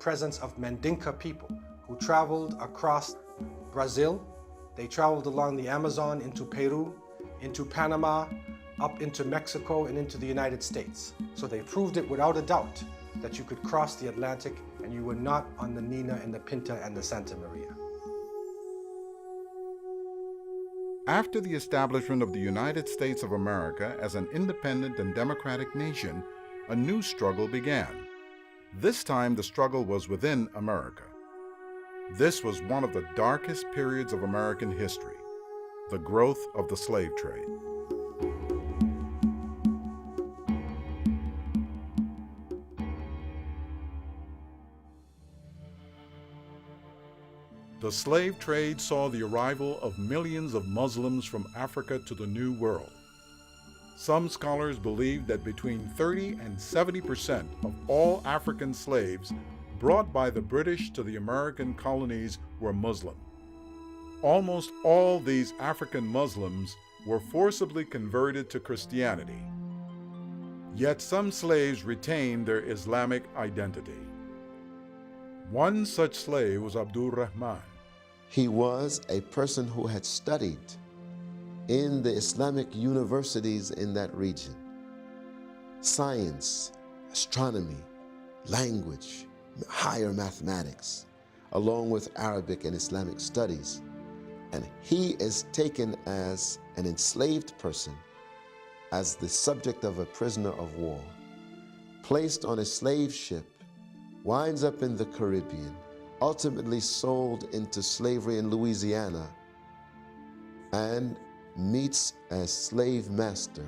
presence of Mandinka people who traveled across Brazil. They traveled along the Amazon into Peru, into Panama, up into Mexico and into the United States. So they proved it without a doubt that you could cross the Atlantic and you were not on the Nina and the Pinta and the Santa Maria. After the establishment of the United States of America as an independent and democratic nation, a new struggle began. This time the struggle was within America. This was one of the darkest periods of American history, the growth of the slave trade. The slave trade saw the arrival of millions of Muslims from Africa to the New World. Some scholars believe that between 30 and 70% of all African slaves brought by the British to the American colonies were Muslim. Almost all these African Muslims were forcibly converted to Christianity. Yet some slaves retained their Islamic identity. One such slave was Abdul Rahman. He was a person who had studied in the Islamic universities in that region. Science, astronomy, language, higher mathematics, along with Arabic and Islamic studies. And he is taken as an enslaved person, as the subject of a prisoner of war, placed on a slave ship, winds up in the Caribbean, ultimately sold into slavery in Louisiana, and meets a slave master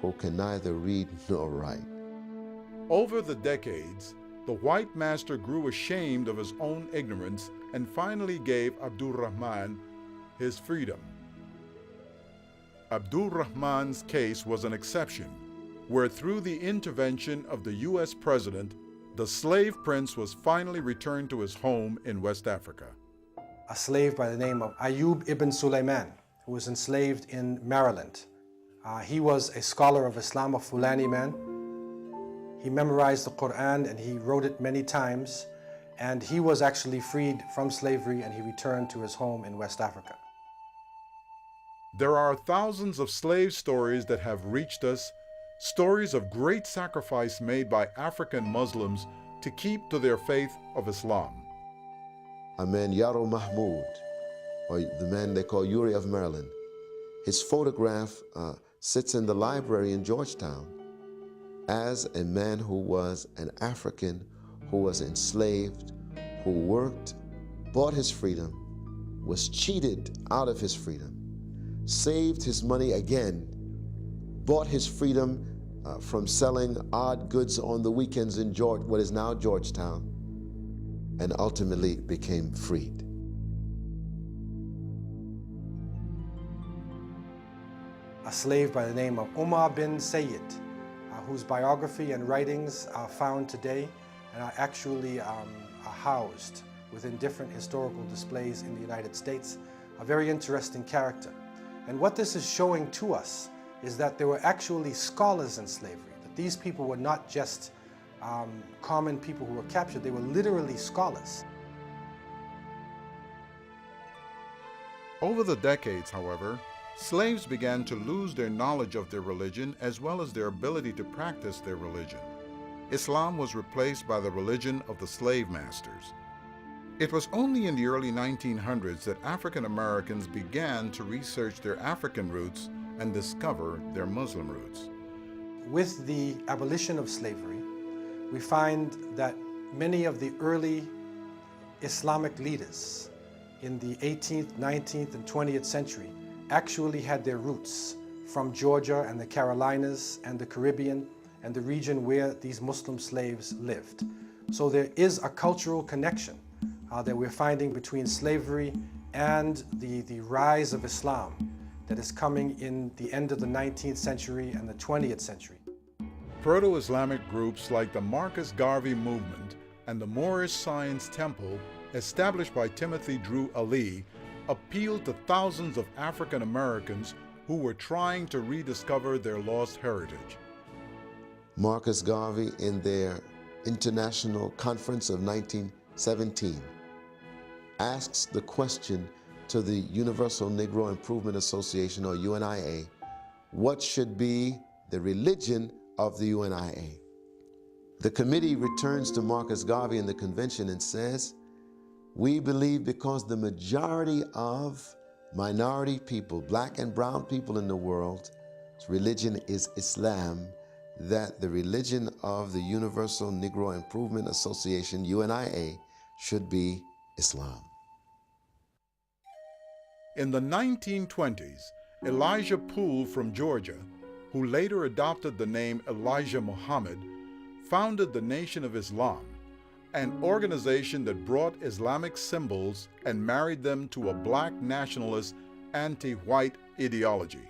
who can neither read nor write. Over the decades, the white master grew ashamed of his own ignorance and finally gave Abdul Rahman his freedom. Abdul Rahman's case was an exception, where through the intervention of the U.S. President, the slave prince was finally returned to his home in West Africa. A slave by the name of Ayub ibn Sulaiman, who was enslaved in Maryland. He was a scholar of Islam, a Fulani man. He memorized the Quran and he wrote it many times, and he was actually freed from slavery and he returned to his home in West Africa. There are thousands of slave stories that have reached us, stories of great sacrifice made by African Muslims to keep to their faith of Islam. A man, Yaro Mahmoud, or the man they call Yuri of Maryland, his photograph sits in the library in Georgetown as a man who was an African, who was enslaved, who worked, bought his freedom, was cheated out of his freedom, saved his money again, bought his freedom from selling odd goods on the weekends in what is now Georgetown, and ultimately became freed. A slave by the name of Umar bin Sayyid, whose biography and writings are found today and are actually housed within different historical displays in the United States. A very interesting character. And what this is showing to us is that there were actually scholars in slavery, that these people were not just common people who were captured, they were literally scholars. Over the decades, however, slaves began to lose their knowledge of their religion as well as their ability to practice their religion. Islam was replaced by the religion of the slave masters. It was only in the early 1900s that African Americans began to research their African roots and discover their Muslim roots. With the abolition of slavery, we find that many of the early Islamic leaders in the 18th, 19th, and 20th century actually had their roots from Georgia and the Carolinas and the Caribbean and the region where these Muslim slaves lived. So there is a cultural connection that we're finding between slavery and the rise of Islam that is coming in the end of the 19th century and the 20th century. Proto-Islamic groups like the Marcus Garvey movement and the Moorish Science Temple, established by Timothy Drew Ali, appealed to thousands of African Americans who were trying to rediscover their lost heritage. Marcus Garvey, in their International Conference of 1917 asks the question to the Universal Negro Improvement Association, or UNIA, what should be the religion of the UNIA? The committee returns to Marcus Garvey in the convention and says, we believe because the majority of minority people, black and brown people in the world, religion is Islam, that the religion of the Universal Negro Improvement Association, UNIA, should be Islam. In the 1920s, Elijah Poole from Georgia, who later adopted the name Elijah Muhammad, founded the Nation of Islam, an organization that brought Islamic symbols and married them to a black nationalist, anti-white ideology.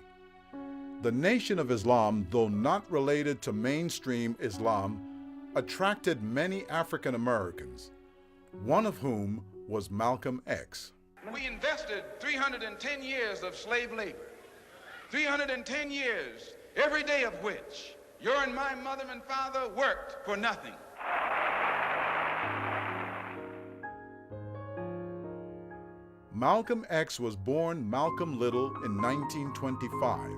The Nation of Islam, though not related to mainstream Islam, attracted many African Americans, one of whom was Malcolm X. We invested 310 years of slave labor, 310 years, every day of which your and my mother and father worked for nothing. Malcolm X was born Malcolm Little in 1925.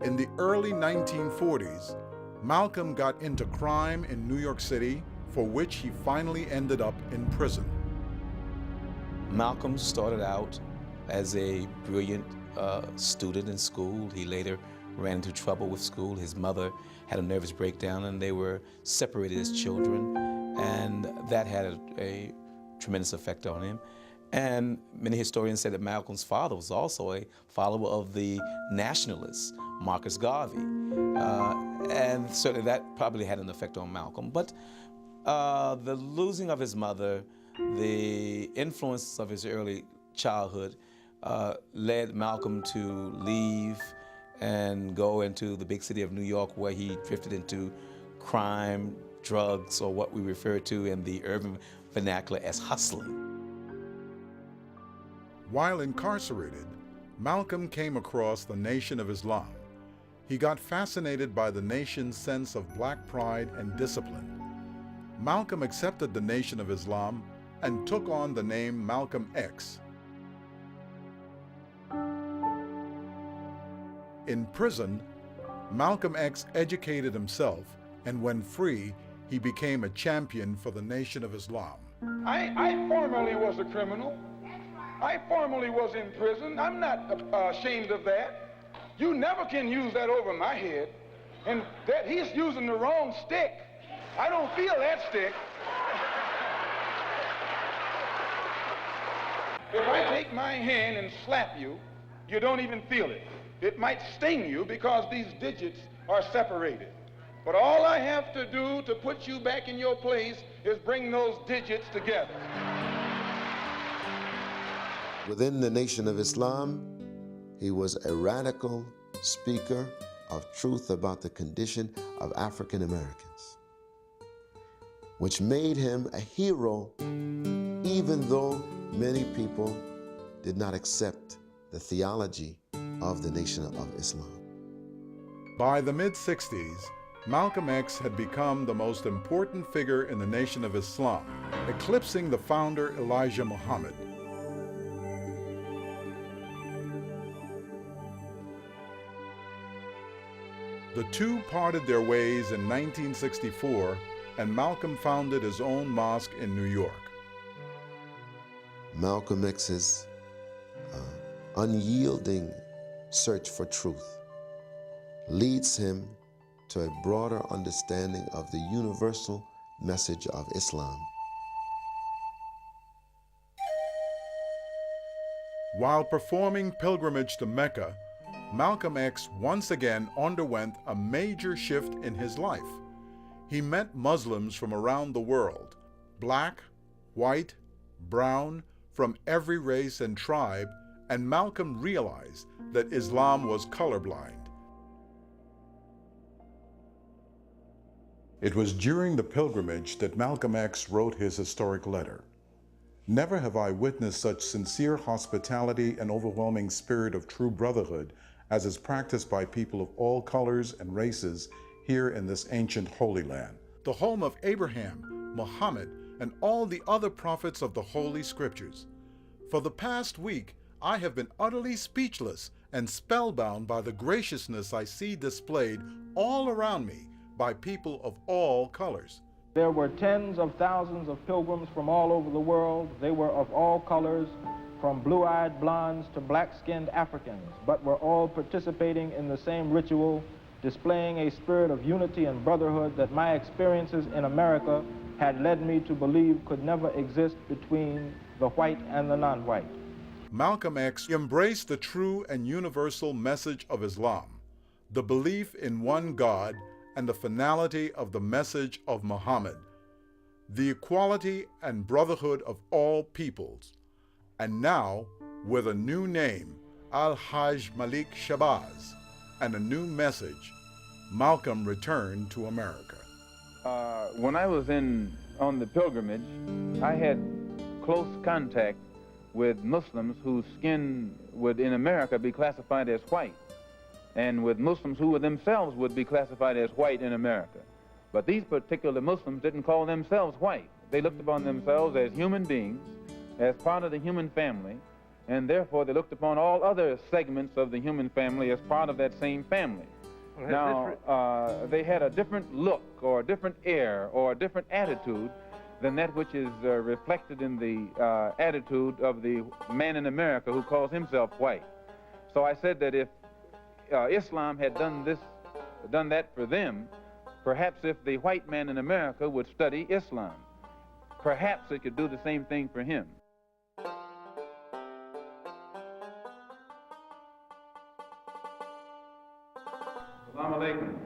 In the early 1940s, Malcolm got into crime in New York City, for which he finally ended up in prison. Malcolm started out as a brilliant student in school. He later ran into trouble with school. His mother had a nervous breakdown and they were separated as children, and that had a tremendous effect on him. And many historians say that Malcolm's father was also a follower of the nationalists, Marcus Garvey. And certainly that probably had an effect on Malcolm. But the losing of his mother, the influence of his early childhood, led Malcolm to leave and go into the big city of New York, where he drifted into crime, drugs, or what we refer to in the urban vernacular as hustling. While incarcerated, Malcolm came across the Nation of Islam. He got fascinated by the nation's sense of black pride and discipline. Malcolm accepted the Nation of Islam and took on the name Malcolm X. In prison, Malcolm X educated himself, and when free, he became a champion for the Nation of Islam. I formerly was a criminal. I formerly was in prison. I'm not ashamed of that. You never can use that over my head. And that he's using the wrong stick. I don't feel that stick. If I take my hand and slap you, you don't even feel it. It might sting you because these digits are separated. But all I have to do to put you back in your place is bring those digits together. Within the Nation of Islam, he was a radical speaker of truth about the condition of African Americans, which made him a hero, even though many people did not accept the theology of the Nation of Islam. By the mid-60s, Malcolm X had become the most important figure in the Nation of Islam, eclipsing the founder Elijah Muhammad. The two parted their ways in 1964, and Malcolm founded his own mosque in New York. Malcolm X's unyielding search for truth leads him to a broader understanding of the universal message of Islam. While performing pilgrimage to Mecca, Malcolm X once again underwent a major shift in his life. He met Muslims from around the world, black, white, brown, from every race and tribe, and Malcolm realized that Islam was colorblind. It was during the pilgrimage that Malcolm X wrote his historic letter. Never have I witnessed such sincere hospitality and overwhelming spirit of true brotherhood as is practiced by people of all colors and races here in this ancient Holy Land, the home of Abraham, Muhammad, and all the other prophets of the Holy Scriptures. For the past week, I have been utterly speechless and spellbound by the graciousness I see displayed all around me by people of all colors. There were tens of thousands of pilgrims from all over the world. They were of all colors, from blue-eyed blondes to black-skinned Africans, but were all participating in the same ritual, displaying a spirit of unity and brotherhood that my experiences in America had led me to believe could never exist between the white and the non-white. Malcolm X embraced the true and universal message of Islam, the belief in one God and the finality of the message of Muhammad, the equality and brotherhood of all peoples. And now, with a new name, Al-Hajj Malik Shabazz, and a new message, Malcolm returned to America. When I was on the pilgrimage, I had close contact with Muslims whose skin would in America be classified as white, and with Muslims who themselves would be classified as white in America. But these particular Muslims didn't call themselves white. They looked upon themselves as human beings, as part of the human family, and therefore they looked upon all other segments of the human family as part of that same family. Now, they had a different look or a different air or a different attitude than that which is reflected in the attitude of the man in America who calls himself white. So I said that if Islam had done that for them, perhaps if the white man in America would study Islam, perhaps it could do the same thing for him. Assalamu alaikum.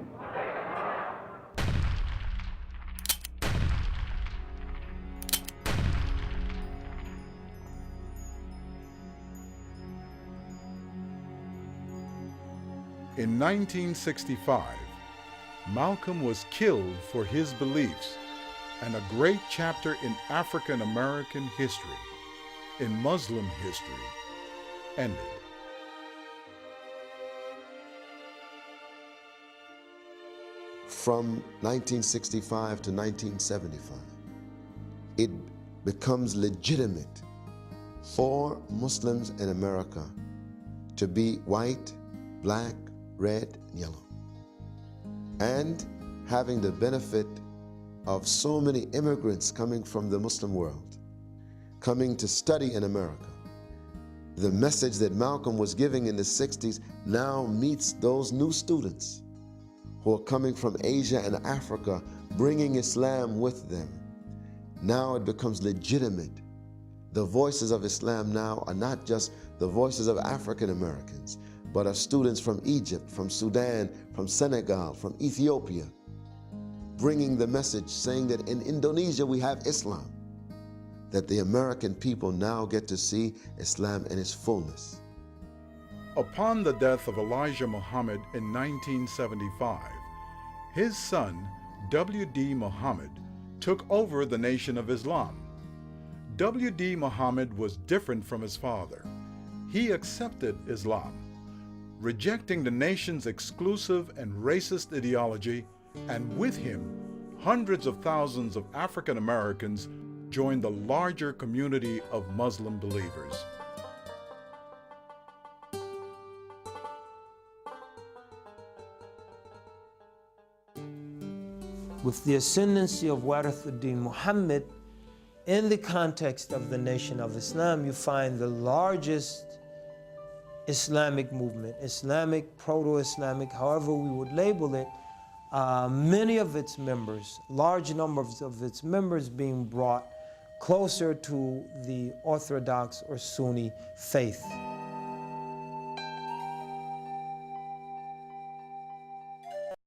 In 1965, Malcolm was killed for his beliefs, and a great chapter in African American history, in Muslim history, ended. From 1965 to 1975, it becomes legitimate for Muslims in America to be white, black, red, and yellow. And having the benefit of so many immigrants coming from the Muslim world, coming to study in America, the message that Malcolm was giving in the 60s now meets those new students who are coming from Asia and Africa, bringing Islam with them. Now it becomes legitimate. The voices of Islam now are not just the voices of African Americans, but of students from Egypt, from Sudan, from Senegal, from Ethiopia, bringing the message saying that in Indonesia we have Islam, that the American people now get to see Islam in its fullness. Upon the death of Elijah Muhammad in 1975, his son, W.D. Muhammad, took over the Nation of Islam. W.D. Muhammad was different from his father. He accepted Islam, rejecting the nation's exclusive and racist ideology, and with him, hundreds of thousands of African Americans joined the larger community of Muslim believers. With the ascendancy of Warithuddin Muhammad, in the context of the Nation of Islam, you find the largest Islamic movement, Islamic, proto-Islamic, however we would label it, many of its members, large numbers of its members being brought closer to the Orthodox or Sunni faith.